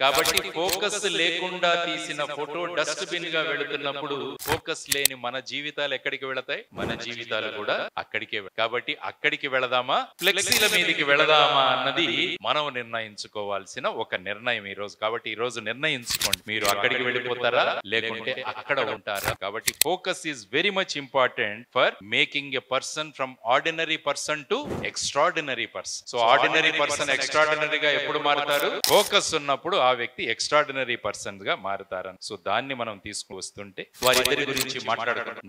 కాబట్టి ఫోకస్ లేకుండా తీసిన ఫోటో డస్ట్ బిన్ గా వెళుతున్నప్పుడు ఫోకస్ లేని మన జీవితాలు ఎక్కడికి వెళతాయి? మన జీవితాలు కూడా అక్కడికే కాబట్టి అక్కడికి వెళదామా, ఫ్లెక్సీల మీదకి వెళదామా అన్నది మనం నిర్ణయించుకోవాల్సిన ఒక నిర్ణయం ఈ రోజు. కాబట్టి ఈ రోజు నిర్ణయించుకోండి, మీరు అక్కడికి వెళ్ళిపోతారా లేకుంటే అక్కడ ఉంటారా. కాబట్టి focus is very much important for making a person from ordinary person to extraordinary person. So ordinary person ఎక్స్ట్రాడినరీగా ఎప్పుడు మారుతారు? ఫోకస్ ఉన్నప్పుడు ఆ వ్యక్తి ఎక్స్ట్రాడినరీ పర్సన్ గా మారుతారని. సో దాన్ని మనం తీసుకువస్తుంటే వారిద్దరి గురించి మాట్లాడుకుంటాం.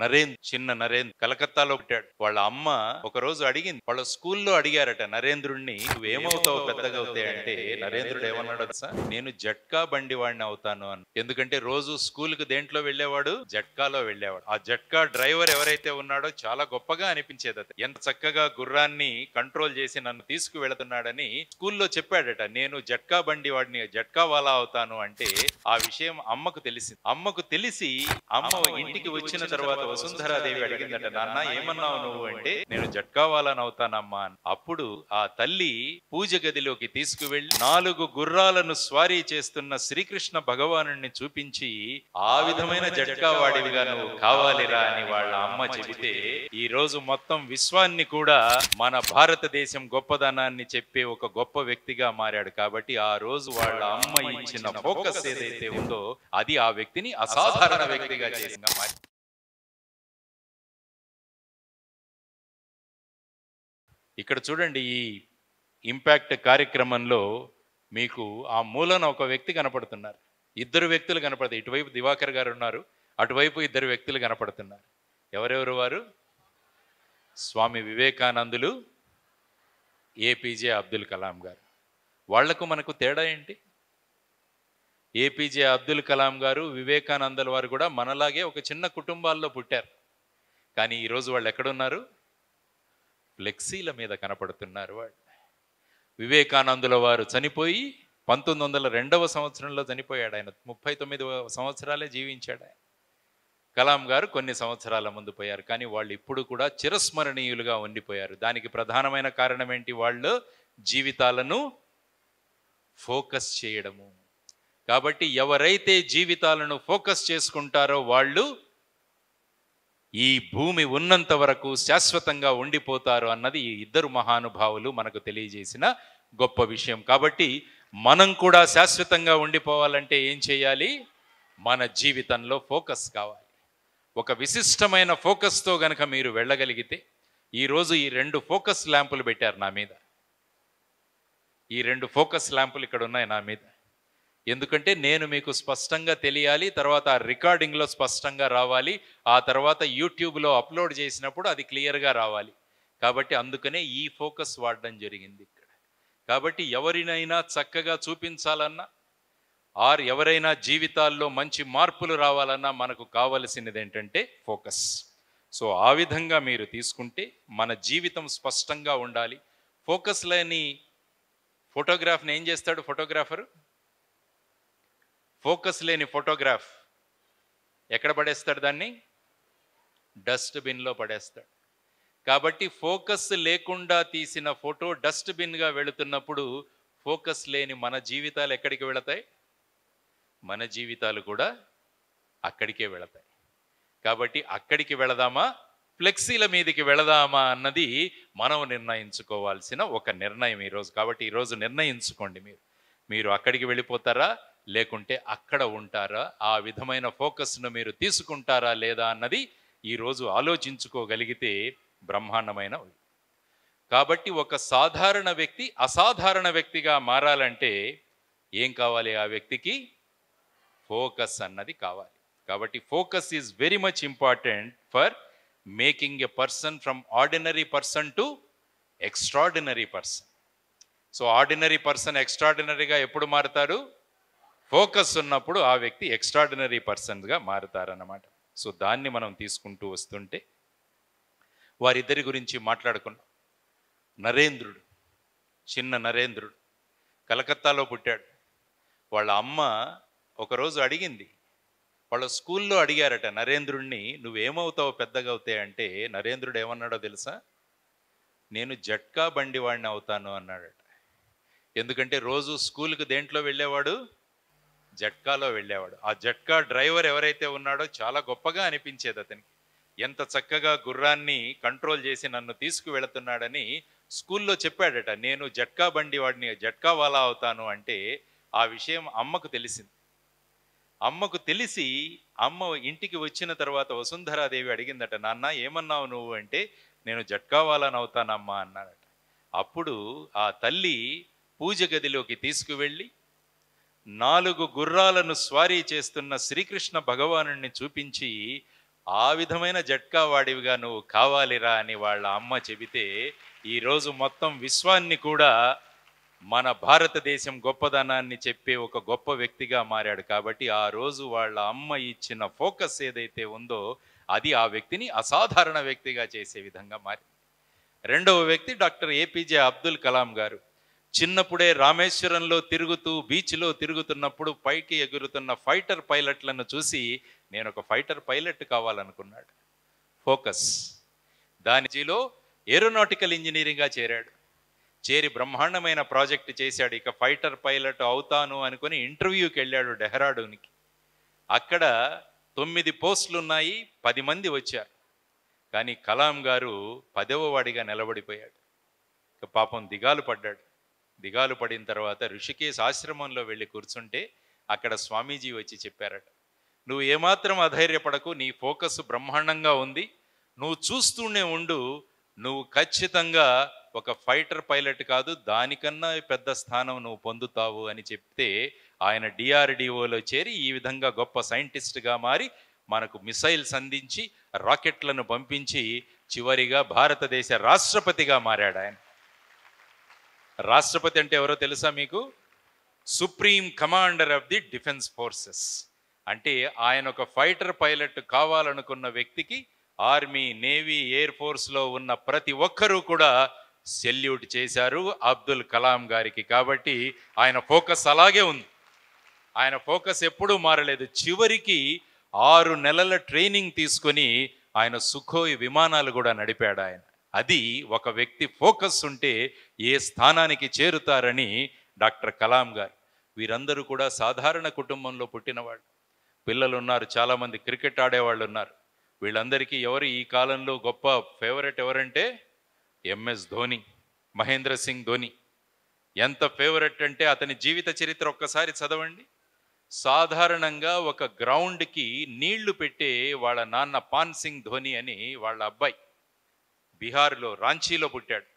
చిన్న నరేంద్ర కలకత్తాలో పుట్టాడు. వాళ్ళ అమ్మ ఒక రోజు అడిగింది, వాళ్ళ స్కూల్లో అడిగారట నరేంద్రుణ్ణి, నువ్వేమవుతావు పెద్దగా అవుతాయి అంటే నరేంద్రుడు ఏమన్నాడు తెలుసా? నేను జట్కా బండి వాడిని అవుతాను అని. ఎందుకంటే రోజు స్కూల్ కు దేంట్లో వెళ్ళేవాడు? జట్కాలో వెళ్ళేవాడు. ఆ జట్కా డ్రైవర్ ఎవరైతే ఉన్నాడో చాలా గొప్పగా అనిపించేది. ఎంత చక్కగా గుర్రాన్ని కంట్రోల్ చేసి నన్ను తీసుకు వెళుతున్నాడని స్కూల్లో చెప్పాడట. నేను జట్కా బండి వాడిని, జట్కా వాలా అవుతాను అంటే ఆ విషయం అమ్మకు తెలిసింది. అమ్మకు తెలిసి అమ్మ ఇంటికి వచ్చిన తర్వాత వసుంధరాదేవి అడిగిందట, నాన్న ఏమన్నావు నువ్వు అంటే, నేను జట్కా వాలాను అవుతానమ్మా అని. అప్పుడు ఆ తల్లి పూజ గదిలోకి తీసుకువెళ్లి 4 గుర్రాలను స్వారీ చేస్తున్న శ్రీకృష్ణ భగవాను చూపించి, ఆ విధమైన జట్కా వాడివిగా నువ్వు కావాలిరా అని వాళ్ళ అమ్మ చెబితే, ఈ రోజు మొత్తం విశ్వాన్ని కూడా మన భారతదేశం గొప్పదనాన్ని చెప్పే ఒక గొప్ప వ్యక్తిగా మారాడు. కాబట్టి ఆ రోజు వాళ్ళ అమ్మ ఇచ్చిన ఫోకస్ ఏదైతే ఉందో అది ఆ వ్యక్తిని అసాధారణ వ్యక్తిగా చేసిన మారి. ఇక్కడ చూడండి, ఈ ఇంపాక్ట్ కార్యక్రమంలో మీకు ఆ మూలన ఒక వ్యక్తి కనపడుతున్నారు, ఇద్దరు వ్యక్తులు కనపడతారు. ఇటువైపు దివాకర్ గారు ఉన్నారు, అటువైపు ఇద్దరు వ్యక్తులు కనపడుతున్నారు. ఎవరెవరు వారు? స్వామి వివేకానందులు, ఏపీజే అబ్దుల్ కలాం గారు. వాళ్లకు మనకు తేడా ఏంటి? ఏపీజే అబ్దుల్ కలాం గారు, వివేకానందుల వారు కూడా మనలాగే ఒక చిన్న కుటుంబాల్లో పుట్టారు. కానీ ఈరోజు వాళ్ళు ఎక్కడున్నారు? ఫ్లెక్సీల మీద కనపడుతున్నారు వాళ్ళు. వివేకానందుల వారు చనిపోయి 1902వ సంవత్సరంలో చనిపోయాడు. ఆయన 39 సంవత్సరాలే జీవించాడు ఆయన. కలాం గారు కొన్ని సంవత్సరాల ముందు పోయారు. కానీ వాళ్ళు ఇప్పుడు కూడా చిరస్మరణీయులుగా ఉండిపోయారు. దానికి ప్రధానమైన కారణం ఏంటి? వాళ్ళు జీవితాలను ఫోకస్ చేయడము. కాబట్టి ఎవరైతే జీవితాలను ఫోకస్ చేసుకుంటారో వాళ్ళు ఈ భూమి ఉన్నంత వరకు శాశ్వతంగా ఉండిపోతారు అన్నది ఈ ఇద్దరు మహానుభావులు మనకు తెలియజేసిన గొప్ప విషయం. కాబట్టి మనం కూడా శాశ్వతంగా ఉండిపోవాలంటే ఏం చేయాలి? మన జీవితంలో ఫోకస్ కావాలి. ఒక విశిష్టమైన ఫోకస్తో గనక మీరు వెళ్ళగలిగితే, ఈరోజు ఈ 2 ఫోకస్ ల్యాంపులు పెట్టారు నా మీద. ఈ 2 ఫోకస్ ల్యాంపులు ఇక్కడ ఉన్నాయి నా మీద. ఎందుకంటే నేను మీకు స్పష్టంగా తెలియాలి, తర్వాత ఆ రికార్డింగ్లో స్పష్టంగా రావాలి, ఆ తర్వాత యూట్యూబ్లో అప్లోడ్ చేసినప్పుడు అది క్లియర్గా రావాలి. కాబట్టి అందుకనే ఈ ఫోకస్ వాడడం జరిగింది ఇక్కడ. కాబట్టి ఎవరినైనా చక్కగా చూపించాలన్నా, ఆర్ ఎవరైనా జీవితాల్లో మంచి మార్పులు రావాలన్నా మనకు కావలసినది ఏంటంటే ఫోకస్. సో ఆ విధంగా మీరు తీసుకుంటే మన జీవితం స్పష్టంగా ఉండాలి. ఫోకస్ లేని ఫోటోగ్రాఫ్ని ఏం చేస్తాడు ఫోటోగ్రాఫర్? ఫోకస్ లేని ఫోటోగ్రాఫ్ ఎక్కడ పడేస్తాడు? దాన్ని డస్ట్బిన్లో పడేస్తాడు. కాబట్టి ఫోకస్ లేకుండా తీసిన ఫోటో డస్ట్బిన్గా వెళుతున్నప్పుడు ఫోకస్ లేని మన జీవితాలు ఎక్కడికి వెళతాయి? మన జీవితాలు కూడా అక్కడికే వెళతాయి. కాబట్టి అక్కడికి వెళదామా, ఫ్లెక్సీల మీదకి వెళదామా అన్నది మనం నిర్ణయించుకోవాల్సిన ఒక నిర్ణయం ఈరోజు. కాబట్టి ఈరోజు నిర్ణయించుకోండి, మీరు అక్కడికి వెళ్ళిపోతారా లేకుంటే అక్కడ ఉంటారా? ఆ విధమైన ఫోకస్ను మీరు తీసుకుంటారా లేదా అన్నది ఈరోజు ఆలోచించుకోగలిగితే బ్రహ్మాండమైన. కాబట్టి ఒక సాధారణ వ్యక్తి అసాధారణ వ్యక్తిగా మారాలంటే ఏం కావాలి? ఆ వ్యక్తికి ఫోకస్ అన్నది కావాలి. కాబట్టి focus is very much important for making a person from ordinary person to extraordinary person. So ordinary person ఎక్స్ట్రాడినరీగా ఎప్పుడు మారుతారు? ఫోకస్ ఉన్నప్పుడు ఆ వ్యక్తి ఎక్స్ట్రాడినరీ పర్సన్గా మారుతారన్నమాట. సో దాన్ని మనం తీసుకుంటూ వస్తుంటే వారిద్దరి గురించి మాట్లాడుకున్నాం. నరేంద్రుడు, చిన్న నరేంద్రుడు కలకత్తాలో పుట్టాడు. వాళ్ళ అమ్మ ఒకరోజు అడిగింది, వాళ్ళ స్కూల్లో అడిగారట నరేంద్రుడిని, నువ్వేమవుతావు పెద్దగా అవుతాయి అంటే నరేంద్రుడు ఏమన్నాడో తెలుసా? నేను జట్కా బండి వాడిని అవుతాను అన్నాడట. ఎందుకంటే రోజు స్కూల్కి దేంట్లో వెళ్ళేవాడు? జట్కాలో వెళ్ళేవాడు. ఆ జట్కా డ్రైవర్ ఎవరైతే ఉన్నాడో చాలా గొప్పగా అనిపించేది అతనికి. ఎంత చక్కగా గుర్రాన్ని కంట్రోల్ చేసి నన్ను తీసుకువెళుతున్నాడని స్కూల్లో చెప్పాడట. నేను జట్కా బండి వాడిని, జట్కా వాలా అవుతాను అంటే ఆ విషయం అమ్మకు తెలిసింది. అమ్మకు తెలిసి అమ్మ ఇంటికి వచ్చిన తర్వాత వసుంధరాదేవి అడిగిందట, నాన్న ఏమన్నావు నువ్వు అంటే, నేను జట్కా వాలాను అవుతానమ్మా అన్నాడట. అప్పుడు ఆ తల్లి పూజ గదిలోకి తీసుకువెళ్ళి 4 గుర్రాలను స్వారీ చేస్తున్న శ్రీకృష్ణ భగవానుణ్ణి చూపించి, ఆ విధమైన జట్కా వాడివిగా నువ్వు కావాలిరా అని వాళ్ళ అమ్మ చెబితే, ఈరోజు మొత్తం విశ్వాన్ని కూడా మన భారతదేశం గొప్పదనాన్ని చెప్పే ఒక గొప్ప వ్యక్తిగా మారాడు. కాబట్టి ఆ రోజు వాళ్ళ అమ్మ ఇచ్చిన ఫోకస్ ఏదైతే ఉందో అది ఆ వ్యక్తిని అసాధారణ వ్యక్తిగా చేసే విధంగా మారింది. రెండవ వ్యక్తి డాక్టర్ ఏపీజే అబ్దుల్ కలాం గారు. చిన్నప్పుడే రామేశ్వరంలో తిరుగుతూ బీచ్లో తిరుగుతున్నప్పుడు పైకి ఎగురుతున్న ఫైటర్ పైలట్లను చూసి నేను ఒక ఫైటర్ పైలట్ కావాలనుకున్నాడు. ఫోకస్. దానిలో ఏరోనాటికల్ ఇంజనీరింగ్గా చేరాడు. చేరి బ్రహ్మాండమైన ప్రాజెక్ట్ చేశాడు. ఇక ఫైటర్ పైలట్ అవుతాను అనుకుని ఇంటర్వ్యూకి వెళ్ళాడు డెహ్రాడూన్కి. అక్కడ 9 పోస్టులు ఉన్నాయి, 10 మంది వచ్చారు. కానీ కలాం గారు 10వ వాడిగా నిలబడిపోయాడు. ఇక పాపం దిగాలు పడ్డాడు. దిగాలు పడిన తర్వాత ఋషికేశ్ ఆశ్రమంలో వెళ్ళి కూర్చుంటే అక్కడ స్వామీజీ వచ్చి చెప్పారట, నువ్వు ఏమాత్రం అధైర్యపడకు, నీ ఫోకస్ బ్రహ్మాండంగా ఉంది, నువ్వు చూస్తూనే ఉండు, నువ్వు ఖచ్చితంగా ఒక ఫైటర్ పైలట్ కాదు దానికన్నా పెద్ద స్థానం నువ్వు పొందుతావు అని చెప్తే ఆయన డిఆర్డిఓలో చేరి ఈ విధంగా గొప్ప సైంటిస్ట్గా మారి మనకు మిసైల్స్ అందించి రాకెట్లను పంపించి చివరిగా భారతదేశ రాష్ట్రపతిగా మారాడు. ఆయన రాష్ట్రపతి అంటే ఎవరో తెలుసా మీకు? Supreme commander of the defence forces. అంటే ఆయన ఒక ఫైటర్ పైలట్ కావాలనుకున్న వ్యక్తికి ఆర్మీ, నేవీ, ఎయిర్ ఫోర్స్లో ఉన్న ప్రతి ఒక్కరూ కూడా సెల్యూట్ చేశారు అబ్దుల్ కలాం గారికి. కాబట్టి ఆయన ఫోకస్ అలాగే ఉంది. ఆయన ఫోకస్ ఎప్పుడూ మారలేదు. చివరికి 6 నెలల ట్రైనింగ్ తీసుకొని ఆయన సుఖోయ్ విమానాలు కూడా నడిపాడు ఆయన. అది ఒక వ్యక్తి ఫోకస్ ఉంటే ఏ స్థానానికి చేరుతారని డాక్టర్ కలాం గారు. వీరందరూ కూడా సాధారణ కుటుంబంలో పుట్టినవాళ్ళు. పిల్లలు ఉన్నారు, చాలామంది క్రికెట్ ఆడేవాళ్ళు ఉన్నారు. వీళ్ళందరికీ ఎవరు ఈ కాలంలో గొప్ప ఫేవరెట్ ఎవరంటే ఎంఎస్ ధోని, మహేంద్ర సింగ్ ధోని. ఎంత ఫేవరెట్ అంటే అతని జీవిత చరిత్ర ఒక్కసారి చదవండి. సాధారణంగా ఒక గ్రౌండ్కి నీళ్లు పెట్టే వాళ్ళ నాన్న పాన్ సింగ్ ధోని అని వాళ్ళ అబ్బాయి బీహార్లో రాంచీలో పుట్టాడు.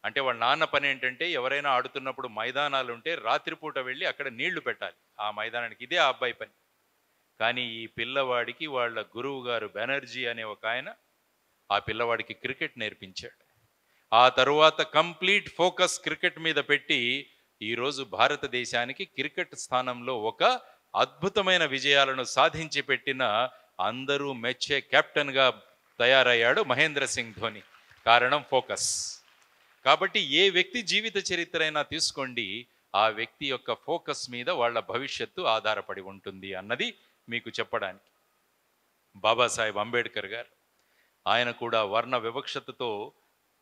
అంటే వాళ్ళ నాన్న పని ఏంటంటే ఎవరైనా ఆడుతున్నప్పుడు మైదానాలు ఉంటే రాత్రిపూట వెళ్ళి అక్కడ నీళ్లు పెట్టాలి ఆ మైదానానికి. ఇదే ఆ అబ్బాయి పని. కానీ ఈ పిల్లవాడికి వాళ్ళ గురువు గారు బెనర్జీ అనే ఒక ఆయన ఆ పిల్లవాడికి క్రికెట్ నేర్పించాడు. ఆ తరువాత కంప్లీట్ ఫోకస్ క్రికెట్ మీద పెట్టి ఈరోజు భారతదేశానికి క్రికెట్ స్థానంలో ఒక అద్భుతమైన విజయాలను సాధించి పెట్టిన అందరూ మెచ్చే కెప్టెన్గా తయారయ్యాడు మహేంద్ర సింగ్ ధోని. కారణం ఫోకస్. కాబట్టి ఏ వ్యక్తి జీవిత చరిత్ర అయినా తీసుకోండి, ఆ వ్యక్తి యొక్క ఫోకస్ మీద వాళ్ళ భవిష్యత్తు ఆధారపడి ఉంటుంది అన్నది మీకు చెప్పడానికి. బాబాసాహెబ్ అంబేద్కర్ గారు, ఆయన కూడా వర్ణ వివక్షతతో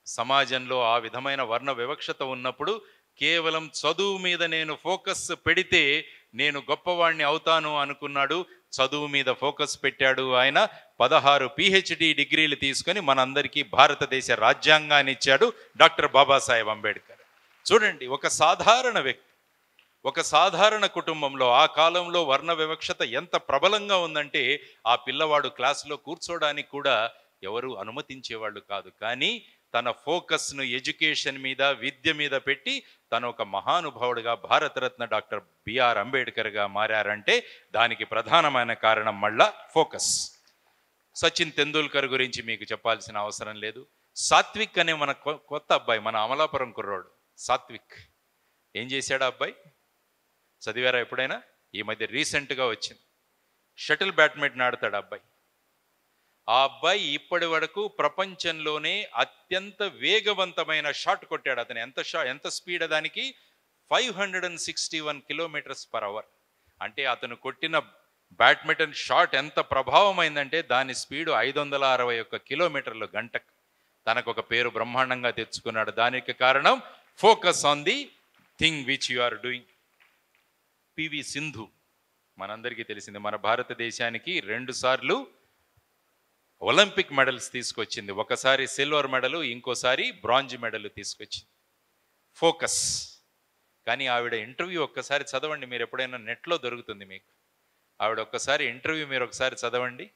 సమాజంలో ఆ విధమైన వర్ణ వివక్షత ఉన్నప్పుడు కేవలం చదువు మీద నేను ఫోకస్ పెడితే నేను గొప్పవాణ్ణి అవుతాను అనుకున్నాడు. చదువు మీద ఫోకస్ పెట్టాడు. ఆయన 16 PhD డిగ్రీలు తీసుకొని మనందరికీ భారతదేశ రాజ్యాంగాన్ని ఇచ్చాడు డాక్టర్ బాబాసాహెబ్ అంబేద్కర్. చూడండి, ఒక సాధారణ వ్యక్తి, ఒక సాధారణ కుటుంబంలో ఆ కాలంలో వర్ణ వివక్షత ఎంత ప్రబలంగా ఉందంటే ఆ పిల్లవాడు క్లాసులో కూర్చోడానికి కూడా ఎవరు అనుమతించేవాళ్ళు కాదు. కానీ తన ఫోకస్ను ఎడ్యుకేషన్ మీద, విద్య మీద పెట్టి తను ఒక మహానుభావుడిగా భారతరత్న డాక్టర్ బిఆర్ అంబేద్కర్గా మారారంటే దానికి ప్రధానమైన కారణం మళ్ళా ఫోకస్. సచిన్ తెందూల్కర్ గురించి మీకు చెప్పాల్సిన అవసరం లేదు. సాత్విక్ అనే మన కొత్త అబ్బాయి, మన అమలాపురం కుర్రోడు సాత్విక్. ఏం చేశాడు ఆ అబ్బాయి? చదివారా ఎప్పుడైనా? ఈ మధ్య రీసెంట్గా వచ్చింది. షటిల్ బ్యాడ్మింటన్ ఆడతాడు అబ్బాయి. ఆ అబ్బాయి ఇప్పటి వరకు ప్రపంచంలోనే అత్యంత వేగవంతమైన షాట్ కొట్టాడు. అతను ఎంత స్పీడ్ దానికి? 561 km/h. అంటే అతను కొట్టిన బ్యాడ్మింటన్ షాట్ ఎంత ప్రభావమైందంటే దాని స్పీడు 561 కిలోమీటర్లు గంటకు. తనకు ఒక పేరు బ్రహ్మాండంగా తెచ్చుకున్నాడు. దానికి కారణం focus on the thing which you are doing. PV Sindhu మనందరికీ తెలిసింది, మన భారతదేశానికి 2 సార్లు ఒలింపిక్ మెడల్స్ తీసుకొచ్చింది. ఒకసారి సిల్వర్ మెడల్, ఇంకోసారి బ్రాంజ్ మెడల్ తీసుకొచ్చింది. ఫోకస్. కానీ ఆవిడ ఇంటర్వ్యూ ఒక్కసారి చదవండి, మీరు ఎప్పుడైనా నెట్లో దొరుకుతుంది మీకు. ఆవిడ ఒక్కసారి ఇంటర్వ్యూ మీరు ఒకసారి చదవండి.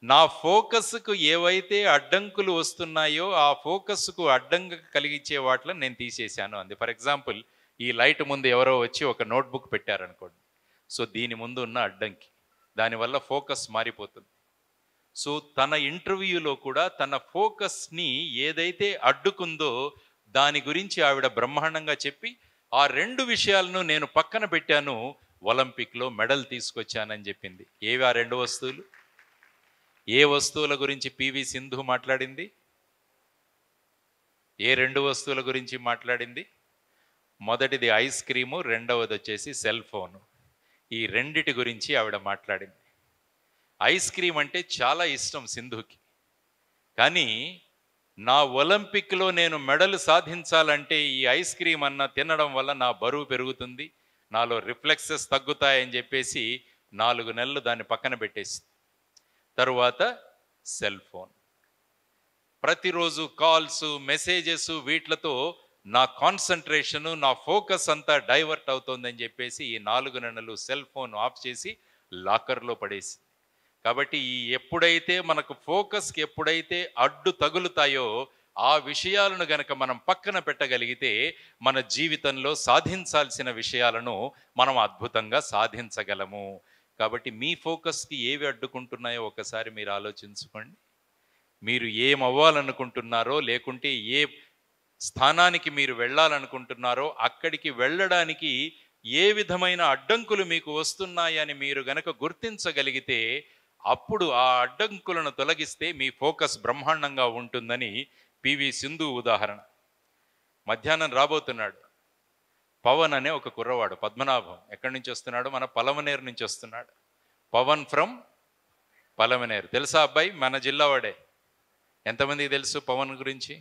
నా ఫోకస్కు ఏవైతే అడ్డంకులు వస్తున్నాయో ఆ ఫోకస్కు అడ్డంగా కలిగించే వాటిలో నేను తీసేశాను అంది. ఫర్ ఎగ్జాంపుల్, ఈ లైట్ ముందు ఎవరో వచ్చి ఒక నోట్బుక్ పెట్టారనుకోండి, సో దీని ముందు ఉన్న అడ్డంకి, దానివల్ల ఫోకస్ మారిపోతుంది. సో తన ఇంటర్వ్యూలో కూడా తన ఫోకస్ని ఏదైతే అడ్డుకుందో దాని గురించి ఆవిడ బ్రహ్మాండంగా చెప్పి, ఆ 2 విషయాలను నేను పక్కన పెట్టాను, ఒలింపిక్లో మెడల్ తీసుకొచ్చానని చెప్పింది. ఏవి ఆ 2 వస్తువులు? ఏ వస్తువుల గురించి పివి సింధు మాట్లాడింది? ఏ 2 వస్తువుల గురించి మాట్లాడింది? మొదటిది ఐస్ క్రీము, రెండవది వచ్చేసి సెల్ ఫోను. ఈ రెండిటి గురించి ఆవిడ మాట్లాడింది. ఐస్ క్రీమ్ అంటే చాలా ఇష్టం సింధుకి. కానీ నా ఒలింపిక్లో నేను మెడల్ సాధించాలంటే ఈ ఐస్ క్రీమ్ అన్న తినడం వల్ల నా బరువు పెరుగుతుంది, నాలో రిఫ్లెక్సెస్ తగ్గుతాయని చెప్పేసి 4 నెలలు దాన్ని పక్కన పెట్టేసి, తరువాత సెల్ ఫోన్. ప్రతిరోజు కాల్స్, మెసేజెస్, వీటితో నా కాన్సన్ట్రేషను, నా ఫోకస్ అంతా డైవర్ట్ అవుతోందని చెప్పేసి ఈ 4 నెలలు సెల్ ఫోన్ ఆఫ్ చేసి లాకర్లో పడేసి. కాబట్టి ఎప్పుడైతే మనకు ఫోకస్కి ఎప్పుడైతే అడ్డు తగులుతాయో ఆ విషయాలను గనక మనం పక్కన పెట్టగలిగితే మన జీవితంలో సాధించాల్సిన విషయాలను మనం అద్భుతంగా సాధించగలము. కాబట్టి మీ ఫోకస్కి ఏవి అడ్డుకుంటున్నాయో ఒకసారి మీరు ఆలోచించుకోండి. మీరు ఏమవ్వాలనుకుంటున్నారో, లేకుంటే ఏ స్థానానికి మీరు వెళ్ళాలనుకుంటున్నారో అక్కడికి వెళ్ళడానికి ఏ విధమైన అడ్డంకులు మీకు వస్తున్నాయని మీరు గనక గుర్తించగలిగితే అప్పుడు ఆ అడ్డంకులను తొలగిస్తే మీ ఫోకస్ బ్రహ్మాండంగా ఉంటుందని పివి సింధు ఉదాహరణ. మధ్యాహ్నం రాబోతున్నాడు పవన్ అనే ఒక కుర్రవాడు, పద్మనాభం. ఎక్కడి నుంచి వస్తున్నాడు? మన పలమనేరు నుంచి వస్తున్నాడు. పవన్ ఫ్రమ్ పలమనేరు. తెలుసా అబ్బాయి? మన జిల్లా వాడే. ఎంతమందికి తెలుసు పవన్ గురించి?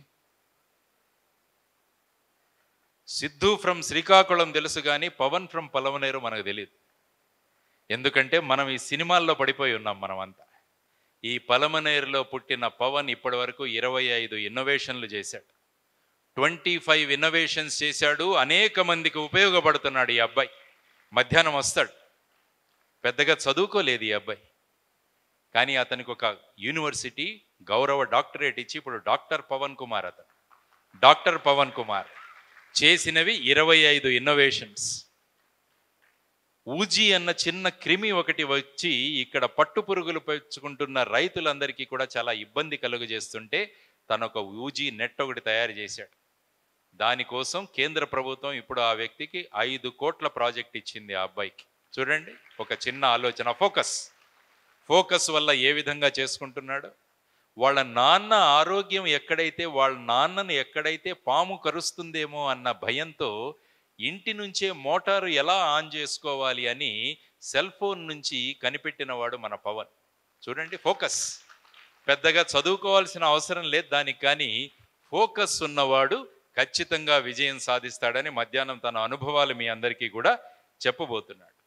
సిద్ధు ఫ్రమ్ శ్రీకాకుళం తెలుసు, కానీ పవన్ ఫ్రమ్ పలమనేరు మనకు తెలియదు. ఎందుకంటే మనం ఈ సినిమాల్లో పడిపోయి ఉన్నాం మనమంతా. ఈ పలమనేరులో పుట్టిన పవన్ ఇప్పటి వరకు 25 ఇన్నోవేషన్లు చేశాడు, 25 ఇన్నోవేషన్స్ చేశాడు. అనేక మందికి ఉపయోగపడుతున్నాడు ఈ అబ్బాయి. మధ్యాహ్నం వస్తాడు, పెద్దగా చదువుకోలేదు ఈ అబ్బాయి, కానీ అతనికి ఒక యూనివర్సిటీ గౌరవ డాక్టరేట్ ఇచ్చి ఇప్పుడు డాక్టర్ పవన్ కుమార్, అతను డాక్టర్ పవన్ కుమార్. చేసినవి 25 ఇన్నోవేషన్స్. ఊజీ అన్న చిన్న క్రిమి ఒకటి వచ్చి ఇక్కడ పట్టు పురుగులు పెంచుకుంటున్న రైతులందరికీ కూడా చాలా ఇబ్బంది కలుగజేస్తుంటే తను ఒక ఊజీ నెట్ ఒకటి తయారు చేశాడు. దానికోసం కేంద్ర ప్రభుత్వం ఇప్పుడు ఆ వ్యక్తికి 5 కోట్ల ప్రాజెక్ట్ ఇచ్చింది ఆ అబ్బాయికి. చూడండి, ఒక చిన్న ఆలోచన. ఫోకస్ వల్ల ఏ విధంగా చేసుకుంటున్నాడు. వాళ్ళ నాన్న ఆరోగ్యం ఎక్కడైతే, వాళ్ళ నాన్నను ఎక్కడైతే పాము కరుస్తుందేమో అన్న భయంతో ఇంటి నుంచే మోటారు ఎలా ఆన్ చేసుకోవాలి అని సెల్ ఫోన్ నుంచి కనిపెట్టినవాడు మన పవన్. చూడండి, ఫోకస్. పెద్దగా చదువుకోవాల్సిన అవసరం లేదు దానికి, కానీ ఫోకస్ ఉన్నవాడు ఖచ్చితంగా విజయం సాధిస్తాడని మధ్యాహ్నం తన అనుభవాలు మీ అందరికీ కూడా చెప్పబోతున్నాడు.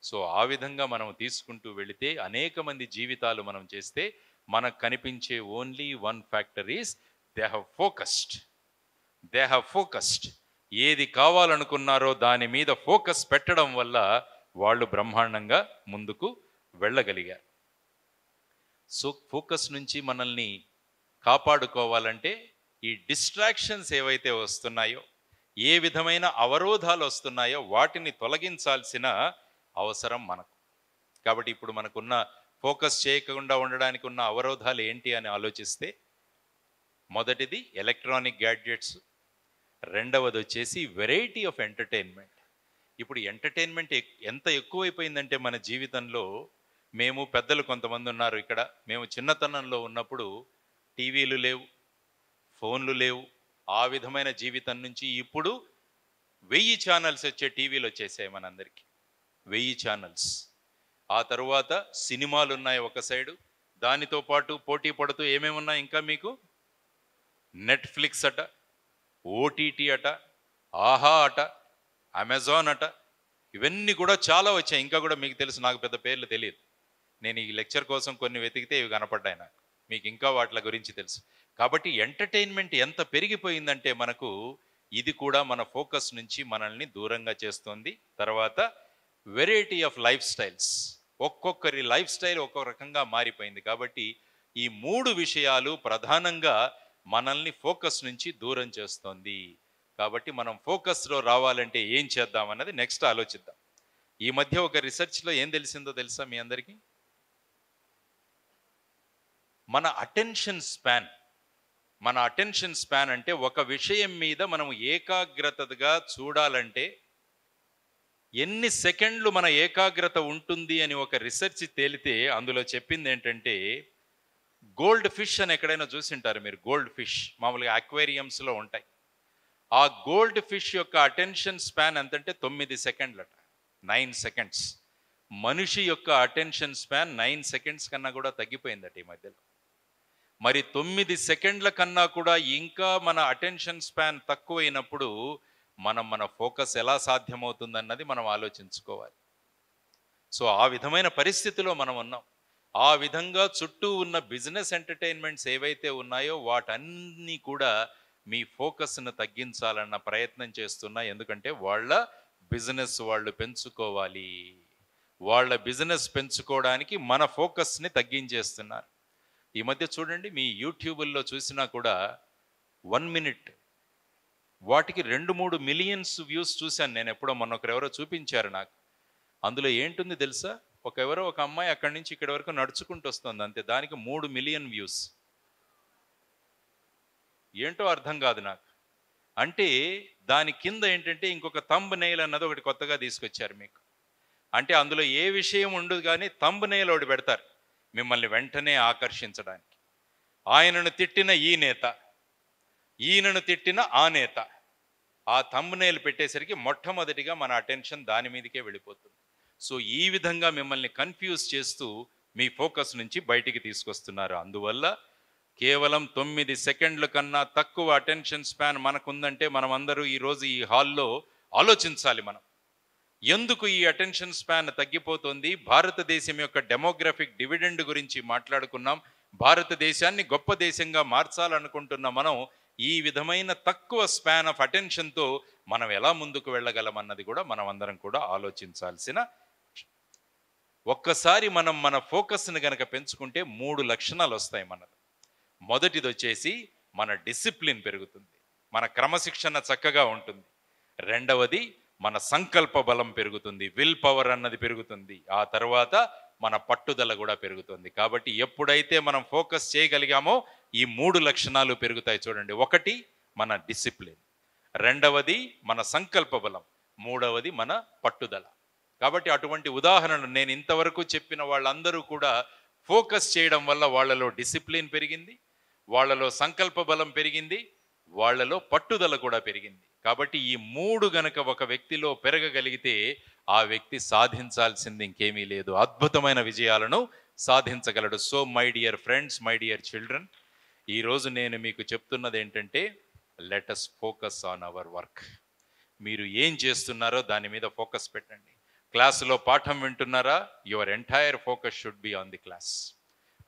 సో ఆ విధంగా మనం తీసుకుంటూ వెళితే అనేక మంది జీవితాలు మనం చేస్తే మనకు కనిపించే only one factor is they have focused. ఏది కావాలనుకున్నారో దాని మీద ఫోకస్ పెట్టడం వల్ల వాళ్ళు బ్రహ్మాండంగా ముందుకు వెళ్ళగలిగారు. సో ఫోకస్ నుంచి మనల్ని కాపాడుకోవాలంటే ఈ డిస్ట్రాక్షన్స్ ఏవైతే వస్తున్నాయో, ఏ విధమైన అవరోధాలు వస్తున్నాయో వాటిని తొలగించాల్సిన అవసరం మనకు. కాబట్టి ఇప్పుడు మనకున్న ఫోకస్ చేయకుండా ఉండడానికి ఉన్న అవరోధాలు ఏంటి అని ఆలోచిస్తే, మొదటిది ఎలక్ట్రానిక్ గ్యాడ్జెట్స్, రెండవది వచ్చేసి వెరైటీ ఆఫ్ ఎంటర్టైన్మెంట్. ఇప్పుడు ఎంటర్టైన్మెంట్ ఎంత ఎక్కువైపోయిందంటే మన జీవితంలో, మేము పెద్దలు కొంతమంది ఉన్నారు ఇక్కడ, మేము చిన్నతనంలో ఉన్నప్పుడు టీవీలు లేవు, ఫోన్లు లేవు. ఆ విధమైన జీవితం నుంచి ఇప్పుడు 1000 ఛానల్స్ వచ్చే టీవీలు వచ్చేసాయి మనందరికీ, 1000 ఛానల్స్. ఆ తరువాత సినిమాలు ఉన్నాయి ఒక సైడు, దానితో పాటు పోటీ పడుతూ ఏమేమి ఉన్నాయి ఇంకా మీకు? నెట్ఫ్లిక్స్ అట, ఓటీటీ అట, ఆహా అట, అమెజాన్ అట, ఇవన్నీ కూడా చాలా వచ్చాయి. ఇంకా కూడా మీకు తెలుసు, నాకు పెద్ద పేర్లు తెలియదు. నేను ఈ లెక్చర్ కోసం కొన్ని వెతికితే ఇవి కనపడ్డాయి నాకు. మీకు ఇంకా వాటి గురించి తెలుసు. కాబట్టి ఎంటర్టైన్మెంట్ ఎంత పెరిగిపోయిందంటే మనకు, ఇది కూడా మన ఫోకస్ నుంచి మనల్ని దూరంగా చేస్తుంది. తర్వాత వెరైటీ ఆఫ్ లైఫ్ స్టైల్స్, ఒక్కొక్కరి లైఫ్ స్టైల్ ఒక్కొక్క రకంగా మారిపోయింది. కాబట్టి ఈ 3 విషయాలు ప్రధానంగా మనల్ని ఫోకస్ నుంచి దూరం చేస్తుంది. కాబట్టి మనం ఫోకస్లో రావాలంటే ఏం చేద్దాం అన్నది నెక్స్ట్ ఆలోచిద్దాం. ఈ మధ్య ఒక రీసెర్చ్లో ఏం తెలిసిందో తెలుసా మీ అందరికీ? మన అటెన్షన్ స్పాన్ అంటే ఒక విషయం మీద మనం ఏకాగ్రతగా చూడాలంటే ఎన్ని సెకండ్లు మన ఏకాగ్రత ఉంటుంది అని ఒక రీసెర్చ్ తేలితే అందులో చెప్పింది ఏంటంటే, గోల్డ్ ఫిష్ అని ఎక్కడైనా చూసింటారు మీరు. గోల్డ్ ఫిష్ మామూలుగా అక్వేరియంస్లో ఉంటాయి. ఆ గోల్డ్ ఫిష్ యొక్క అటెన్షన్ స్పాన్ ఎంతంటే 9 సెకండ్లట. 9 సెకండ్స్. మనిషి యొక్క అటెన్షన్ స్పాన్ 9 సెకండ్స్ కన్నా కూడా తగ్గిపోయిందట ఈ మధ్యలో. మరి 9 సెకండ్ల కన్నా కూడా ఇంకా మన అటెన్షన్ స్పాన్ తక్కువైనప్పుడు మన ఫోకస్ ఎలా సాధ్యమవుతుందన్నది మనం ఆలోచించుకోవాలి. సో ఆ విధమైన పరిస్థితిలో మనం ఉన్నాం. ఆ విధంగా చుట్టూ ఉన్న బిజినెస్ ఎంటర్టైన్మెంట్స్ ఏవైతే ఉన్నాయో వాటన్నీ కూడా మీ ఫోకస్ను తగ్గించాలన్న ప్రయత్నం చేస్తున్నాయి. ఎందుకంటే వాళ్ళ బిజినెస్ వాళ్ళు పెంచుకోవాలి. వాళ్ళ బిజినెస్ పెంచుకోవడానికి మన ఫోకస్ని తగ్గించేస్తున్నారు. ఈ మధ్య చూడండి, మీ యూట్యూబుల్లో చూసినా కూడా 1 మినిట్ వాటికి 2-3 మిలియన్స్ వ్యూస్ చూశాను నేను. ఎప్పుడో మొన్న ఒకరెవరో చూపించారు నాకు. అందులో ఏంటుంది తెలుసా? ఒక అమ్మాయి అక్కడి నుంచి ఇక్కడి వరకు నడుచుకుంటూ వస్తుంది అంతే. దానికి 3 మిలియన్ వ్యూస్. ఏంటో అర్థం కాదు నాకు. అంటే దాని కింద ఏంటంటే ఇంకొక థంబ్ నెయిల్ అన్నది ఒకటి కొత్తగా తీసుకొచ్చారు మీకు. అంటే అందులో ఏ విషయం ఉండదు, కానీ థంబ్ నెయిల్ ఒకటి పెడతారు మిమ్మల్ని వెంటనే ఆకర్షించడానికి. ఆయనను తిట్టిన ఈ నేత, ఈయనను తిట్టిన ఆ నేత, ఆ థంబ్ నెయిల్ పెట్టేసరికి మొట్టమొదటిగా మన అటెన్షన్ దాని మీదకే వెళ్ళిపోతుంది. సో ఈ విధంగా మిమ్మల్ని కన్ఫ్యూజ్ చేస్తూ మీ ఫోకస్ నుంచి బయటికి తీసుకొస్తున్నారు. అందువల్ల కేవలం 9 సెకండ్ల కన్నా తక్కువ అటెన్షన్ స్పాన్ మనకుందంటే మనమందరూ ఈరోజు ఈ హాల్లో ఆలోచించాలి. మనం ఎందుకు ఈ అటెన్షన్ స్పాన్ తగ్గిపోతుంది? భారతదేశం యొక్క డెమోగ్రఫిక్ డివిడెండ్ గురించి మాట్లాడుకున్నాం. భారతదేశాన్ని గొప్ప దేశంగా మార్చాలనుకుంటున్న మనం ఈ విధమైన తక్కువ స్పాన్ ఆఫ్ అటెన్షన్తో మనం ఎలా ముందుకు వెళ్ళగలమన్నది కూడా మనం అందరం కూడా ఆలోచించాల్సిన. ఒక్కసారి మనం మన ఫోకస్ని గనక పెంచుకుంటే 3 లక్షణాలు వస్తాయి మనది. మొదటిది వచ్చేసి మన డిసిప్లిన్ పెరుగుతుంది, మన క్రమశిక్షణ చక్కగా ఉంటుంది. రెండవది మన సంకల్ప బలం పెరుగుతుంది, విల్ పవర్ అన్నది పెరుగుతుంది. ఆ తర్వాత మన పట్టుదల కూడా పెరుగుతుంది. కాబట్టి ఎప్పుడైతే మనం ఫోకస్ చేయగలిగామో ఈ 3 లక్షణాలు పెరుగుతాయి. చూడండి, ఒకటి మన డిసిప్లిన్, రెండవది మన సంకల్ప బలం, మూడవది మన పట్టుదల. కాబట్టి అటువంటి ఉదాహరణలు నేను ఇంతవరకు చెప్పిన వాళ్ళందరూ కూడా ఫోకస్ చేయడం వల్ల వాళ్ళలో డిసిప్లిన్ పెరిగింది, వాళ్ళలో సంకల్ప బలం పెరిగింది, వాళ్ళలో పట్టుదల కూడా పెరిగింది. కాబట్టి ఈ 3 గనక ఒక వ్యక్తిలో పెరగగలిగితే ఆ వ్యక్తి సాధించాల్సింది ఇంకేమీ లేదు, అద్భుతమైన విజయాలను సాధించగలడు. So my dear friends, my dear children, ఈరోజు నేను మీకు చెప్తున్నది ఏంటంటే, let us focus on our work. మీరు ఏం చేస్తున్నారో దాని మీద ఫోకస్ పెట్టండి. క్లాసులో పాఠం వింటున్నారా? Your entire focus should be on the class.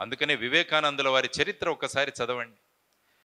అందుకనే వివేకానందుల వారి చరిత్ర ఒకసారి చదవండి.